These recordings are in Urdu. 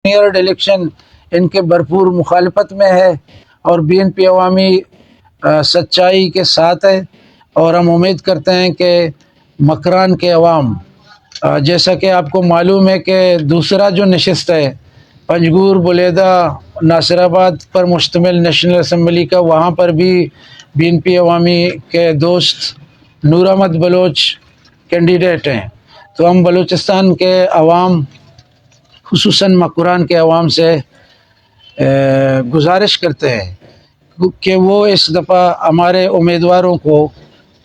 سمیئرڈ الیکشن ان کے بھرپور مخالفت میں ہے، اور BNP عوامی سچائی کے ساتھ ہے، اور ہم امید کرتے ہیں کہ مکران کے عوام، جیسا کہ آپ کو معلوم ہے کہ دوسرا جو نشست ہے پنجگور بلیدہ ناصر آباد پر مشتمل نیشنل اسمبلی کا، وہاں پر بھی BNP عوامی کے دوست نور احمد بلوچ کینڈیڈیٹ ہیں۔ تو ہم بلوچستان کے عوام، خصوصاً مکران کے عوام سے گزارش کرتے ہیں کہ وہ اس دفعہ ہمارے امیدواروں کو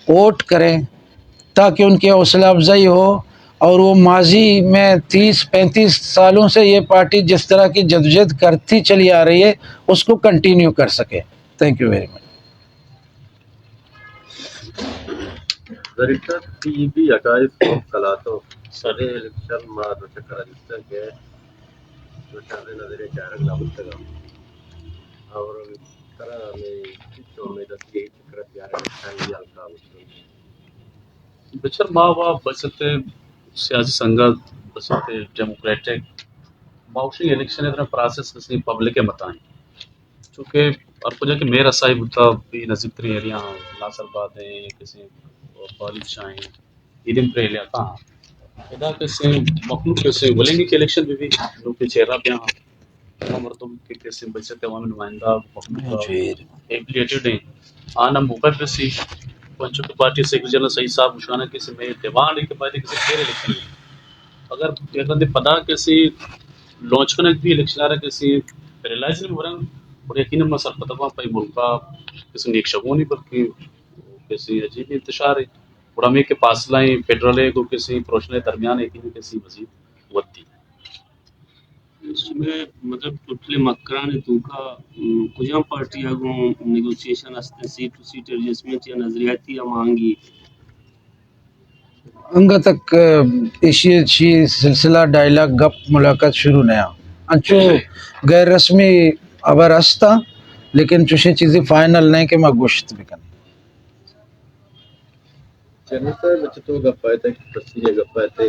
ووٹ کریں تاکہ ان کی حوصلہ افزائی ہو، اور وہ ماضی میں 30-35 سالوں سے یہ پارٹی جس طرح کی جدوجہد کرتی چلی آ رہی ہے اس کو کنٹینیو کر سکے۔ Thank you very much. Director PEB Archives of Kalato Sare election ma doshakara jista ke doshare nazare charak labutega aur tara me kicho me dati fikrat yar election yalka Butcher ما بستے سیاسی سنگت بستے ڈیموکریٹک باؤشنگ الیکشن اتنا پروسیس کسی پبلک کے متائیں چونکہ اور کچھ کہ میرا صاحب ہوتا بھی نزدیک تری ایریا ناصر آباد ہیں کسی بالد شاہیں ایدم پر لیا تھا ادا کسی مخلوق کسی ولنگی کے الیکشن بھی لوگ کے چہرہ پہ ہاں مردم کے کسی بچت عوامی نمائندہ مخلوق ایفلیٹڈ ہیں آنا موقع پہ سی پنچوں کی پارٹی سیکرٹری جنرل سعید صاحب مشکانہ کسی میں دیوان ایک پارٹی کسی پھر الیکشن میں اگر یہ پتا کسی لانچ کرنے بھی الیکشن آ رہا کسی ریلائز نہیں ہو رہا اور یقیناً میں سر پتہ پائی ملکہ کسی نیک شگون نہیں بلکہ کسی عجیب انتشار ہے اور ہمیں کے فاصلہ فیڈرل ہے کو کسی پروشنل درمیان ہے کسی مزید ودی اس میں مطلب ٹوٹلی مکران تو کا کجا پارٹی آگوں نیگوشیشن استے سیٹ ٹو سیٹ ایڈجسٹمنٹ یا نظریاتی یا مانگی انگا تک اسی سلسلہ ڈائلاگ گپ ملاقات شروع نیا انچو غیر رسمی ابر ہستا لیکن چوشی چیزیں فائنل نہیں کہ میں گوشت بکن Senator Machato Gapaita Prasija Gapaita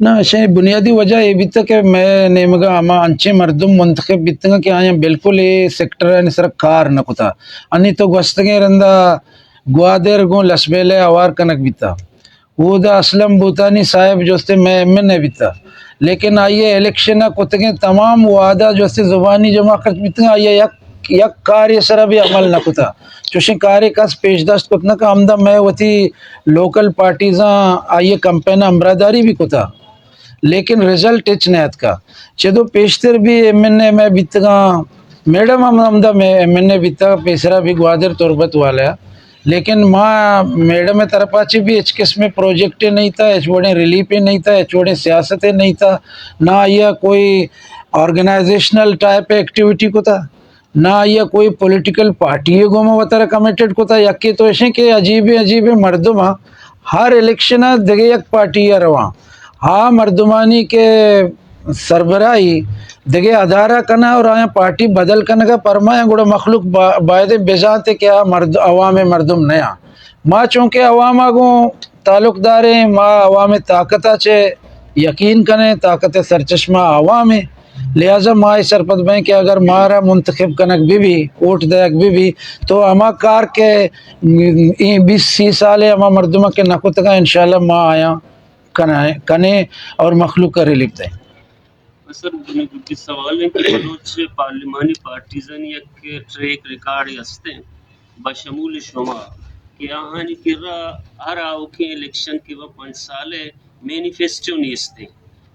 نہ شاید بنیادی وجہ یہ بھی تھا کہ میں نیمگا اما انچے مردم منتخب بیتنگا کہ آیا بالکل یہ سیکٹر ہے نصرف کار نہ کتا انی تو گوستگیں رندہ گوادر گوں لسبیلے آوار کنک بیتا وہ دا اسلم بوتانی صاحب جوستے میں MN ہے بیتا لیکن آئیے الیکشن کتگیں تمام وعدہ جوستے زبانی جمع کرت بیتنگا آئیے یک کاری سرا بھی عمل نہ کتا چوشیں کاری کس پیش داشت کتنا کہ آمدہ میں وتی لوکل پارٹیزاں آئیے کمپین امبراداری بھی کتا لیکن رزلٹ اچ نیت کا چدو پیشتر بھی MN میں بیتگا میڈم آمدہ میں MN بیتا پیسرا بھی گوادر تربت والا لیکن ماں میڈم طرف آچی بھی اچ قسم پروجیکٹیں نہیں تھا اچ وڑیں ریلیفیں نہیں تھا اچ وڑیں سیاستیں نہیں تھا نہ یہ کوئی آرگنائزیشنل ٹائپ ایکٹیویٹی کو تھا نہ یہ کوئی پولیٹیکل پارٹی گوما وطرہ کمیٹڈ کو تھا یکی تو ایسے کہ عجیب مردم ہر الیکشن دگے یک پارٹی رواں ہاں مردمانی کے سربراہی دگے ادارہ کنا اور آیا پارٹی بدل کنا کا پرمایا گوڑا مخلوق باید بزاتے کیا عوام مردم نیا ماں چونکہ عوام آگوں تعلق داریں ماں عوام طاقتہ چے یقین کنے طاقت سرچشمہ عوام ہے لہٰذا ماں سرپت بہیں کہ اگر مارا منتخب کنک بھی ووٹ دیک بھی تو اما کار کے 20-30 سالے اما مردمہ کے نکت کا انشاءاللہ ماں آیا کنے اور مخلوق کا ریلیف دیں سر کچھ سوال ہے کہ بلوچ پارلیمانی پارٹیزن یک ٹریک ریکارڈ ہستے ہیں بشمول شما کہ آہانی کی ہر آؤ کے الیکشن کے وہ 5 سالے مینیفیسٹو نیستے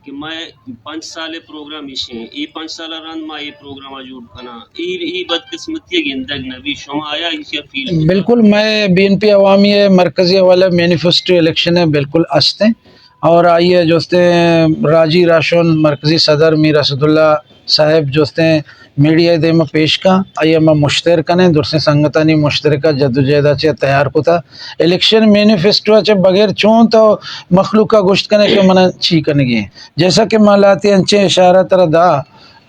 کہ میں 5 سالے پروگرام ایشیں ای 5 سالہ رن میں یہ پروگرام جوڑ کنا ای بدقسمتی گندگ نبی شما آیا یہ فیل بالکل میں BNP عوامی مرکزی والا مینیفیسٹو الیکشن ہے بالکل استے اور آئیے جوستے راجی راشون مرکزی صدر میر اسد اللہ صاحب جوستے میڈیا دے میں پیش کا آئیے میں مشترکہ درسے سنگتانی مشترکہ جدوجہد چے تیار کو تھا الیکشن مینیفیسٹو چے بغیر چون تو مخلوق کا گوشت کنے کے منع چی کنے گئے جیسا کہ مالاتی انچے اشارہ تر دا